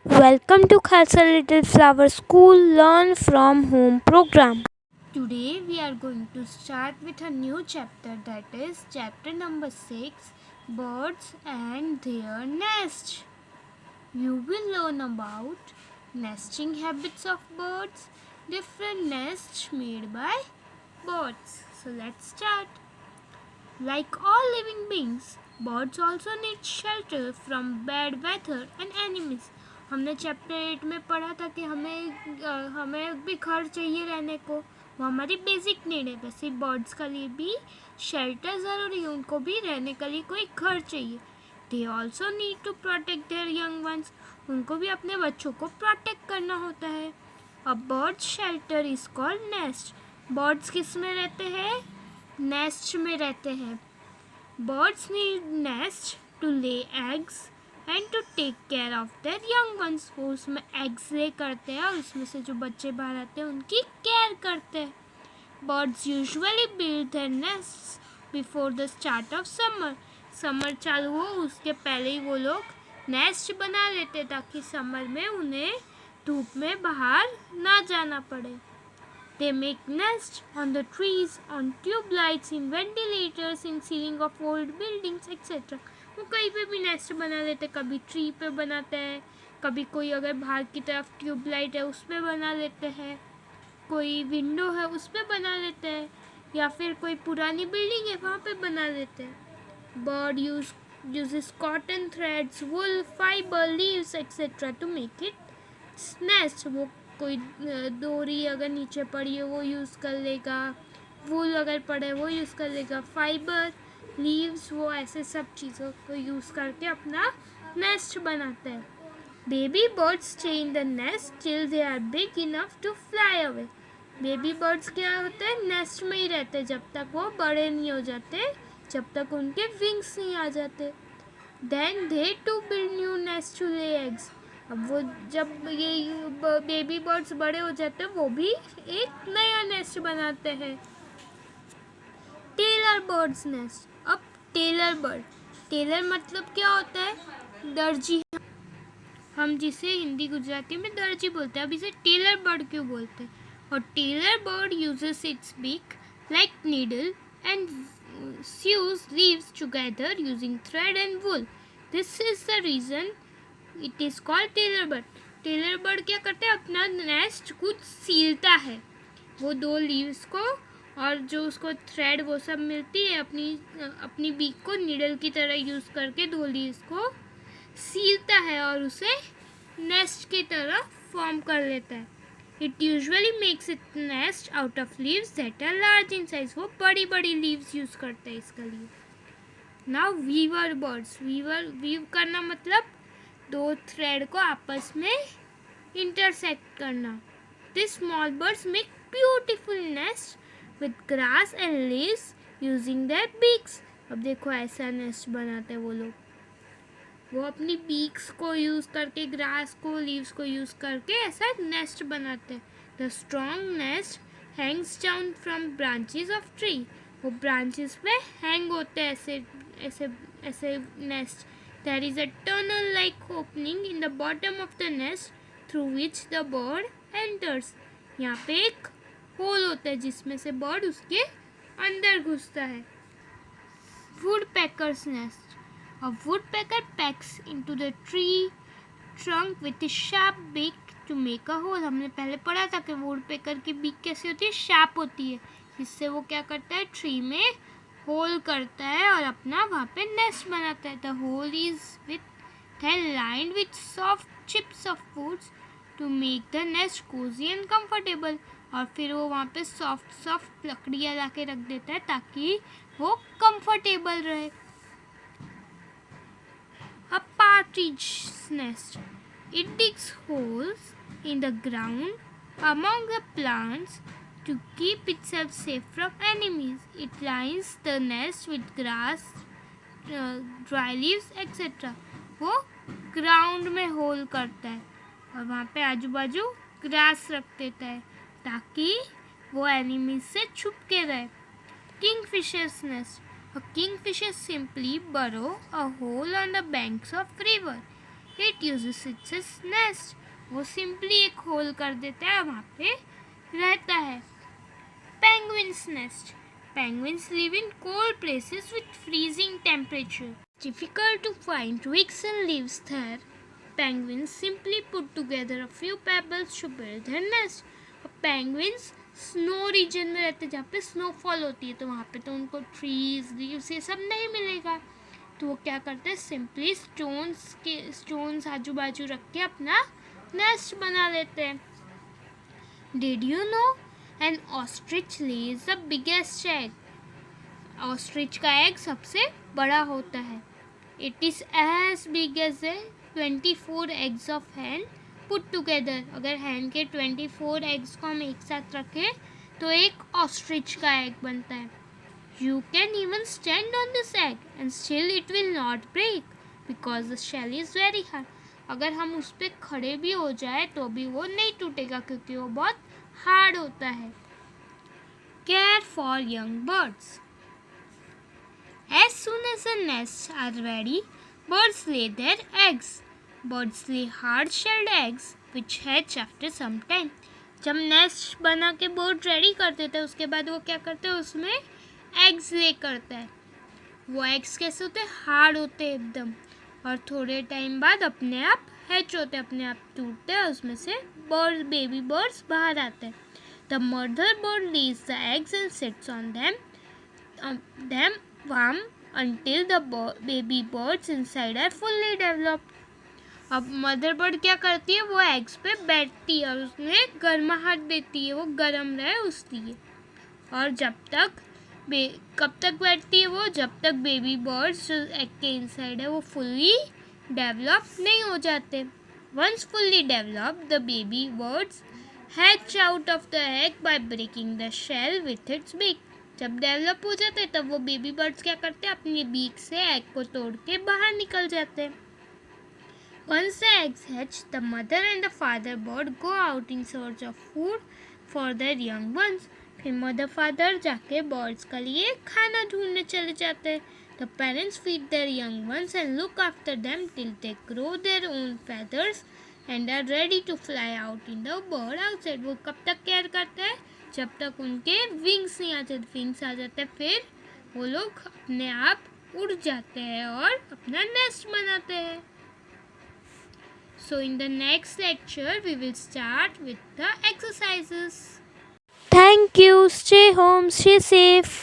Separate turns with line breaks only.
Welcome to Khalsa Little Flower School Learn from Home program.
Today we are going to start with a new chapter, that is chapter number 6, Birds and Their Nest. You will learn about nesting habits of birds, different nests made by birds. So let's start. Like all living beings, birds also need shelter from bad weather and enemies. हमने chapter 8 में पढ़ा था कि हमें भी घर चाहिए रहने को, वो हमारी बेसिक नीड है। वैसे बर्ड्स के लिए भी शेल्टर ज़रूरी है, उनको भी रहने के लिए कोई घर चाहिए। They also need to protect their young ones, उनको भी अपने बच्चों को प्रोटेक्ट करना होता है। A bird shelter is called nest. Birds किस में रहते हैं? नेस्ट में रहते हैं। Birds need nest to lay eggs and to take care of their young ones. वो उसमें एग्स ले करते हैं और उसमें से जो बच्चे बाहर आते हैं उनकी केयर करते हैं। Birds usually build their nests before the start of summer. Summer चालू हो उसके पहले ही वो लोग नेस्ट बना लेते ताकि समर में उन्हें धूप में बाहर ना जाना पड़े। They make nests on the trees, on tube lights, in ventilators, in ceiling of old buildings, etc. वो कहीं पे भी नेस्ट बना लेते, कभी ट्री पे बनाते हैं, कभी कोई अगर बाहर की तरफ ट्यूब लाइट है उस पर बना लेते हैं, कोई विंडो है उस पर बना लेते हैं, या फिर कोई पुरानी बिल्डिंग है वहाँ पे बना लेते हैं। Bird uses cotton threads, wool, fiber, leaves, etc. to make its nest. वो कोई डोरी अगर नीचे पड़ी है वो यूज़ कर लेगा, वूल अगर पड़े वो यूज़ कर लेगा, फाइबर, लीव्स, वो ऐसे सब चीज़ों को यूज़ करके अपना नेस्ट बनाते हैं। Baby birds stay in the nest till they are big enough to fly away. Baby birds क्या होते हैं? नेस्ट में ही रहते जब तक वो बड़े नहीं हो जाते, जब तक उनके विंग्स नहीं आ जाते। Then they to build new nest to lay eggs. अब वो जब ये बेबी बर्ड्स बड़े हो जाते हैं वो भी एक नया नेस्ट बनाते हैं। Tailor birds nest. अब टेलर मतलब क्या होता है? दर्जी। हम जिसे हिंदी गुजराती में दर्जी बोलते हैं, अब इसे टेलर बर्ड क्यों बोलते हैं? और tailor bird uses its beak like needle and sews leaves together using thread and wool. This is the reason it is called tailor bird. Tailor bird क्या करते हैं? अपना नेस्ट खुद सीलता है। वो दो लीव्स को और जो उसको थ्रेड वो सब मिलती है अपनी बीक को नीडल की तरह यूज़ करके दो लीव्स को सीलता है और उसे नेस्ट की तरह फॉर्म कर लेता है। It usually makes it nest out of leaves that are large in size. वो बड़ी बड़ी लीव्स यूज़ करते हैं इसके लिए। Now Weaver birds. वीव करना मतलब दो थ्रेड को आपस में इंटरसेक्ट करना। This small birds make beautiful nest with grass and leaves using their beaks. अब देखो ऐसा नेस्ट बनाते हैं वो लोग, वो अपनी बीक्स को यूज़ करके, ग्रास को, लीव्स को यूज़ करके ऐसा नेस्ट बनाते हैं। The strong nest Hanks down from branches of tree. वो ब्रांचेस पे हैंग होते हैं ऐसे ऐसे ऐसे nest. There is a tunnel-like opening in the bottom of the nest through which the bird enters. यहाँ पे एक होल होता है जिसमें से बर्ड उसके अंदर घुसता है। Woodpecker's nest. A woodpecker pecks into the tree trunk with a sharp beak to make a hole. हमने पहले पढ़ा था कि वुडपेकर की बीक कैसी होती है? शार्प होती है, जिससे वो क्या करता है? ट्री में होल करता है और अपना वहाँ पे नेस्ट बनाता है। The hole is lined with soft chips of foods to make the nest cosy and comfortable. और फिर वो वहाँ पे सॉफ्ट लकड़ियाँ ला के रख देता है ताकि वो कंफर्टेबल रहे। अ partridge's nest. It digs holes in the ground among the plants to keep itself safe from enemies. It lines the nest with grass, dry leaves, etc. वो ग्राउंड में होल करता है और वहाँ पे आजू बाजू ग्रास रख देता है ताकि वो एनिमीज से छुप के रहे। Kingfisher's nest. A kingfisher simply burrow a hole on the banks of river. It uses its nest. वो सिंपली एक होल कर देता है, वहाँ पे रहता है. Penguin's nest. Penguins live in cold places with freezing temperature. Difficult to find twigs and leaves there. Penguins simply put together a few pebbles to build their nest. Penguins snow region में रहते हैं जहाँ पे snowfall होती है, तो वहाँ पे तो उनको ट्रीज लीव्स ये सब नहीं मिलेगा. तो वो क्या करते हैं, सिंपली स्टोन्स आजू बाजू रख के अपना नेस्ट बना लेते हैं. Did you know an ostrich lays the biggest egg. Ostrich का एग सबसे बड़ा होता है. It is as big as a 24 eggs of hen put together. अगर हैन के 24 एग्स को हम एक साथ रखें तो एक ऑस्ट्रिच का एग बनता है. You can even stand on this egg and still it will not break because the shell is very hard. अगर हम उस पर खड़े भी हो जाए तो भी वो नहीं टूटेगा क्योंकि वो बहुत हार्ड होता है. Care for young birds. As soon as the nests are ready, birds lay their eggs. Birds lay hard-shelled eggs which hatch after some time. जब नेस्ट बना के बर्ड रेडी कर देते हैं उसके बाद वो क्या करते हैं, उसमें एग्स ले करता है. वो एग्स कैसे होते हैं, हार्ड होते हैं एकदम, और थोड़े टाइम बाद अपने आप हैच होते हैं, अपने आप टूटते हैं, उसमें से बेबी बर्ड्स बाहर आते हैं. The mother bird Lay's the eggs and sits on them warm until the baby birds inside are fully developed. अब मदर बर्ड क्या करती है, वो एग्स पे बैठती है और उसमें गर्माहट देती है, वो गर्म रहे उसलिए. और कब तक बैठती है वो, जब तक बेबी बर्ड्स जो एग के इनसाइड है वो फुल्ली डेवलप नहीं हो जाते. Once fully develop the baby birds hatch out of the egg by breaking the shell with its beak. जब डेवलप हो जाते हैं तब वो बेबी बर्ड्स क्या करते हैं, अपनी बीक से एग को तोड़ के बाहर निकल जाते हैं. Once the eggs hatch, the mother and the father bird go out in search of food for their young ones. फिर मदर फादर जाके बर्ड्स के लिए खाना ढूंढने चले जाते हैं. The parents feed their young ones and look after them till they grow their own feathers and are ready to fly out in the bird outside. वो कब तक केयर करते हैं, जब तक उनके विंग्स नहीं आ जाते. विंग्स आ जाते हैं फिर वो लोग अपने आप उड़ जाते हैं और अपना नेस्ट बनाते हैं. So in the next lecture we will start with the exercises.
Thank you. Stay home, stay safe.